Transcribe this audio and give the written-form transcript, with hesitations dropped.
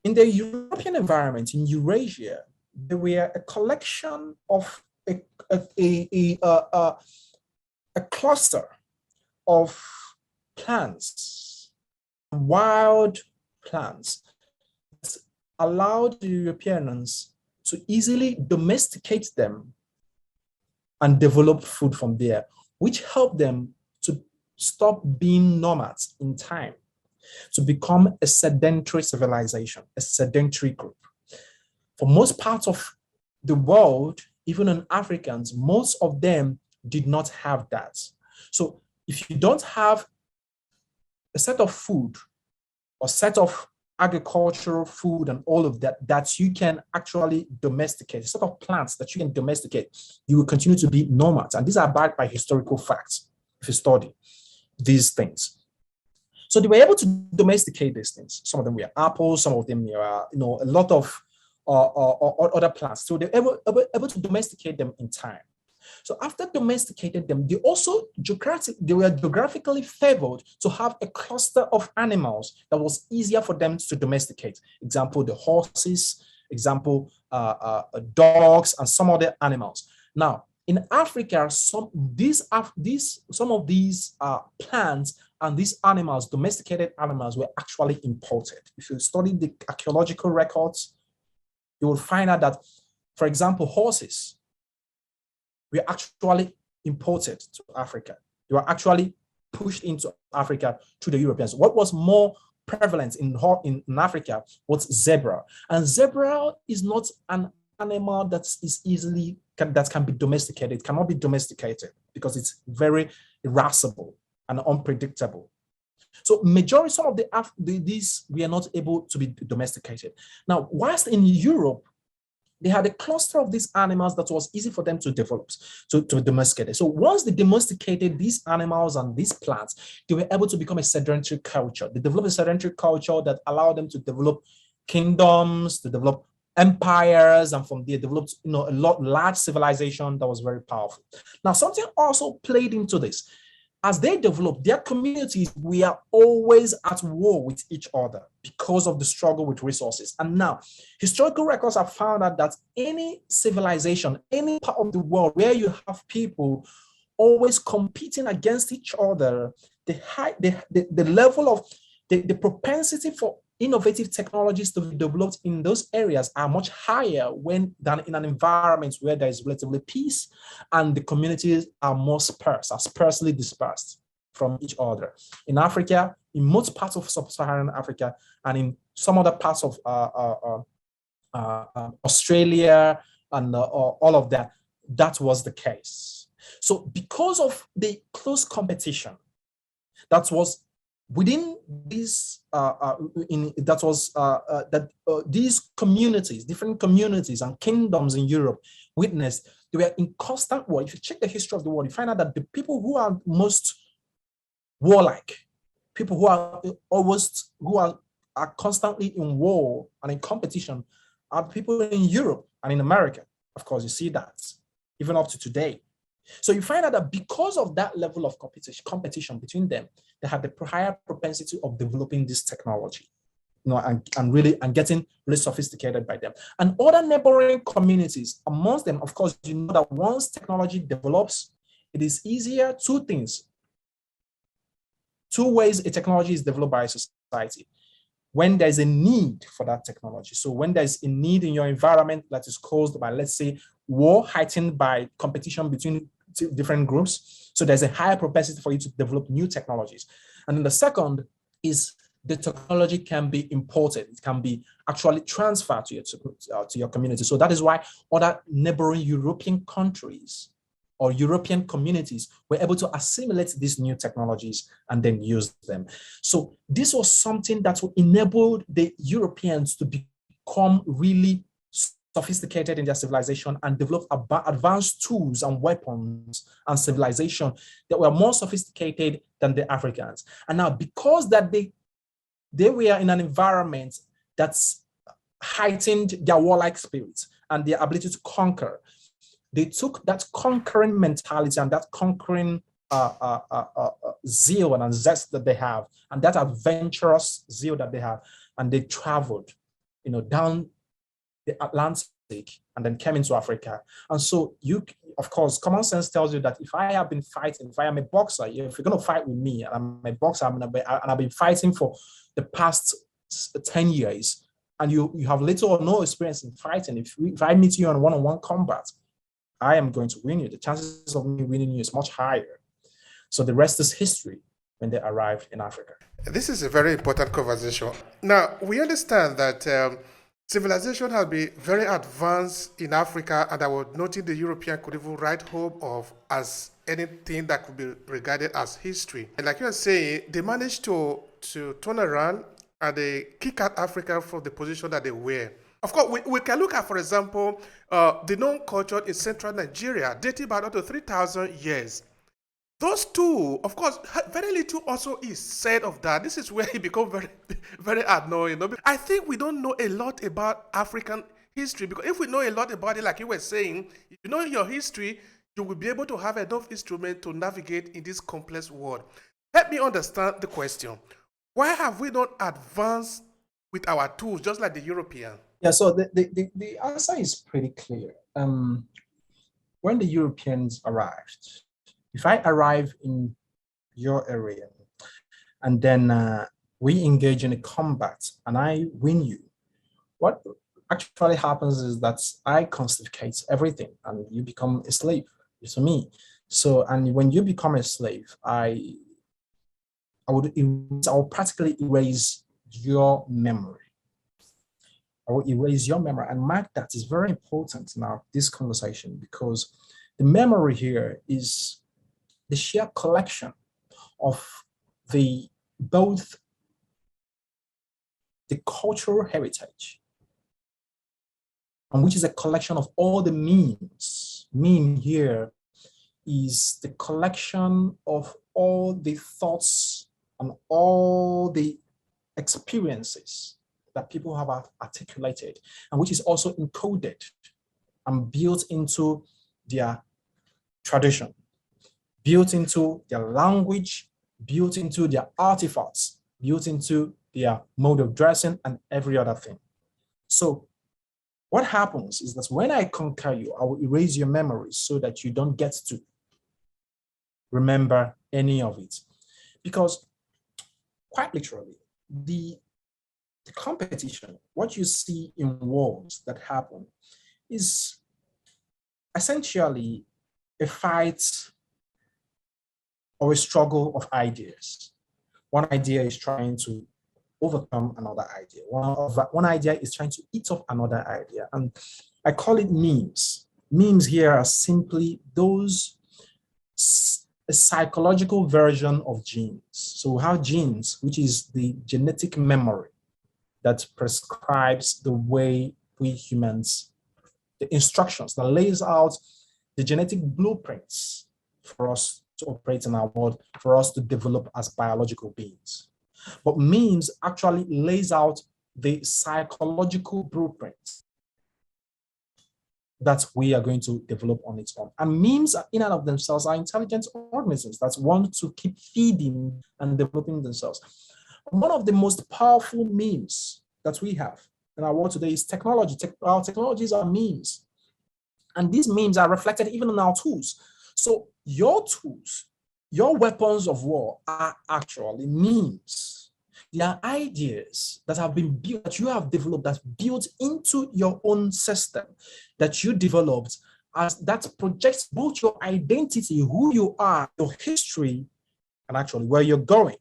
In the European environment, in Eurasia, there were a collection of a, a, a, a, a cluster of plants, wild plants, that allowed the Europeans to easily domesticate them and develop food from there, which helped them to stop being nomads in time, to become a sedentary civilization, a sedentary group. For most parts of the world, even in Africans, most of them did not have that. So if you don't have a set of food or set of agricultural food and all of that that you can actually domesticate, a set of plants that you can domesticate, you will continue to be nomads. And these are backed by historical facts if you study these things. So they were able to domesticate these things. Some of them were apples, some of them were, a lot of other plants. So they were able to domesticate them in time. So after domesticated them, they were geographically favored to have a cluster of animals that was easier for them to domesticate. Example, the horses, example, dogs, and some other animals. Now, in Africa, some of these plants and these animals, domesticated animals, were actually imported. If you study the archaeological records, you will find out that, for example, horses were actually imported to Africa. They were actually pushed into Africa to the Europeans. What was more prevalent in Africa was zebra. And zebra is not an animal that can be domesticated. It cannot be domesticated because it's very irascible and unpredictable. So majority, some of these we are not able to be domesticated. Now, whilst in Europe, they had a cluster of these animals that was easy for them to develop, to domesticate. So once they domesticated these animals and these plants, they were able to become a sedentary culture. They developed a sedentary culture that allowed them to develop kingdoms, to develop empires, and from there developed a large civilization that was very powerful. Now, something also played into this. As they developed, their communities were always at war with each other because of the struggle with resources. And now, historical records have found out that any civilization, any part of the world where you have people always competing against each other, the level of the propensity for innovative technologies to be developed in those areas are much higher than in an environment where there is relatively peace and the communities are more sparsely dispersed from each other. In Africa, in most parts of sub-Saharan Africa, and in some other parts of Australia and all of that, that was the case. So because of the close competition that was within these these communities, different communities and kingdoms in Europe witnessed, they were in constant war. If you check the history of the world, you find out that the people who are most warlike, people who are constantly in war and in competition, are people in Europe and in America. Of course, you see that even up to today. So you find out that because of that level of competition between them, they have the higher propensity of developing this technology, and getting really sophisticated by them. And other neighboring communities, amongst them, of course, you know that once technology develops, it is easier. Two ways a technology is developed by a society. When there's a need for that technology. So when there's a need in your environment that is caused by, let's say, war, heightened by competition between different groups. So there's a higher propensity for you to develop new technologies. And then the second is the technology can be imported. It can be actually transferred to your community. So that is why other neighboring European countries or European communities were able to assimilate these new technologies and then use them. So this was something that enabled the Europeans to become really sophisticated in their civilization and develop advanced tools and weapons and civilization that were more sophisticated than the Africans. And now, because that they were in an environment that's heightened their warlike spirit and their ability to conquer, they took that conquering mentality and that conquering zeal and zest that they have, and that adventurous zeal that they have, and they traveled down the Atlantic and then came into Africa. And so of course, common sense tells you that if I have been fighting, if I am a boxer, if you're going to fight with me, and I'm a boxer, and I've been fighting for the past 10 years, and you have little or no experience in fighting, if I meet you on one-on-one combat, I am going to win you. The chances of me winning you is much higher. So the rest is history when they arrived in Africa. This is a very important conversation. Now, we understand that civilization has been very advanced in Africa, and I was noting the European could even write home of as anything that could be regarded as history. And like you were saying, they managed to turn around and they kick out Africa from the position that they were. Of course, we can look at, for example, the known culture in central Nigeria, dating back up to 3,000 years. Those two, of course, very little also is said of that. This is where it becomes very, very annoying. I think we don't know a lot about African history, because if we know a lot about it, like you were saying, if you know your history, you will be able to have enough instrument to navigate in this complex world. Help me understand the question. Why have we not advanced with our tools, just like the European? Yeah, so the answer is pretty clear. When the Europeans arrived, if I arrive in your area and then we engage in a combat and I win you, what actually happens is that I confiscate everything and you become a slave to me. So, and when you become a slave, I will practically erase your memory. I will erase your memory, and mark that is very important now, this conversation, because the memory here is the sheer collection of both the cultural heritage, and which is a collection of all the memes. Meme here is the collection of all the thoughts and all the experiences that people have articulated, and which is also encoded and built into their tradition, built into their language, built into their artifacts, built into their mode of dressing and every other thing. So what happens is that when I conquer you, I will erase your memories so that you don't get to remember any of it. Because quite literally, the competition, what you see in wars that happen, is essentially a fight or a struggle of ideas. One idea is trying to overcome another idea. One idea is trying to eat up another idea. And I call it memes. Memes here are simply a psychological version of genes. So we have genes, which is the genetic memory that prescribes the way we humans, the instructions that lays out the genetic blueprints for us to operate in our world, for us to develop as biological beings. But memes actually lays out the psychological blueprints that we are going to develop on its own. And memes in and of themselves are intelligent organisms that want to keep feeding and developing themselves. One of the most powerful memes that we have in our world today is technology. Our technologies are memes. And these memes are reflected even in our tools. So your tools, your weapons of war are actually memes. They are ideas that have been built, that you have developed, that's built into your own system, that you developed, as that projects both your identity, who you are, your history, and actually where you're going.